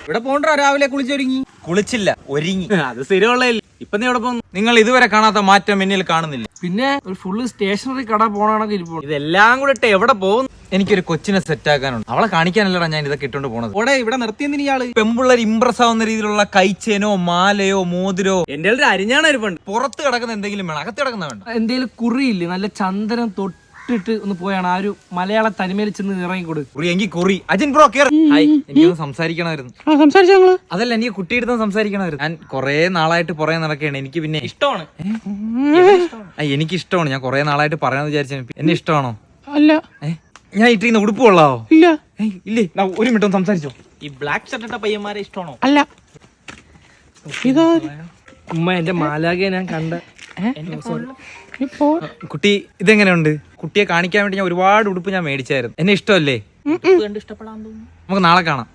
ഇവിടെ പോണ്ടോ രാവിലെ കുളിച്ചൊരുങ്ങി? കുളിച്ചില്ല, ഒരുങ്ങി. അത് സ്ഥിരമുള്ള. ഇപ്പൊ നീ എവിടെ പോകുന്നു? നിങ്ങൾ ഇതുവരെ കാണാത്ത മാറ്റം എന്നിൽ കാണുന്നില്ല. പിന്നെ ഒരു ഫുള്ള് സ്റ്റേഷനറി കട പോകണമെങ്കിൽ ഇരിപ്പോ. ഇതെല്ലാം കൂടെ ഇട്ട് എവിടെ പോകും? എനിക്കൊരു കൊച്ചിനെ സെറ്റ് ആക്കാനുണ്ട്. അവളെ കാണിക്കാനല്ലടാ ഞാൻ ഇതൊക്കെ ഇട്ടോണ്ട് പോണത്. ഓടെ ഇവിടെ നിർത്തിയെന്തിന് ഇയാള്? പെമ്പിള്ളേർ ഇംപ്രസ് ആവുന്ന രീതിയിലുള്ള കൈച്ചേനോ മാലയോ മോതിരോ. എന്റെ ഒരു അരിഞ്ഞാണ് ഇരിപ്പുണ്ട്. പുറത്ത് കിടക്കുന്ന എന്തെങ്കിലും വേണം, അകത്ത് കിടക്കുന്ന വേണ്ട. എന്തേലും കുറിയില്ലേ നല്ല ചന്ദനം തൊട്ടിട്ട് ഒന്ന് പോയാണ് ആ ഒരു മലയാള തനിമയിൽ ചെന്ന് ഇറങ്ങിക്കൊടു. കുറി എങ്കിൽ കുറി. അജിൻ ബ്രോ കേർ. ഹായ്, എനിക്കൊന്ന് സംസാരിക്കണമായിരുന്നു. അതല്ല, എനിക്ക് കുട്ടിയെടുത്ത് സംസാരിക്കണമായിരുന്നു. ഞാൻ കൊറേ നാളായിട്ട് പുറകെ നടക്കുകയാണ്. എനിക്ക് പിന്നെ ഇഷ്ടമാണ്. എനിക്ക് ഇഷ്ടമാണ്. ഞാൻ കൊറേ നാളായിട്ട് പറയാന്ന് വിചാരിച്ചു. എന്നെ ഇഷ്ടമാണോ? അല്ല. ഞാൻ ഇട്ടിരിക്കുന്ന ഉടുപ്പ് കൊള്ളാവോ? ഇല്ല. ഇല്ലേ, ഒരു മിനിറ്റ് ഒന്ന് സംസാരിച്ചോ. ഈ ബ്ലാക്ക് ഷർട്ട് ഇട്ട പയ്യന്മാരെ ഇഷ്ടമാണോ? അല്ല. ഇതാ ഉമ്മ എന്റെ മാലാകെ ഞാൻ കണ്ട. കുട്ടി ഇതെങ്ങനെയുണ്ട്? കുട്ടിയെ കാണിക്കാൻ വേണ്ടി ഞാൻ ഒരുപാട് ഉടുപ്പ് ഞാൻ മേടിച്ചായിരുന്നു. എന്നെ ഇഷ്ടമല്ലേ? ഇഷ്ടപ്പെടാൻ തോന്നുന്നു. നമുക്ക് നാളെ കാണാം.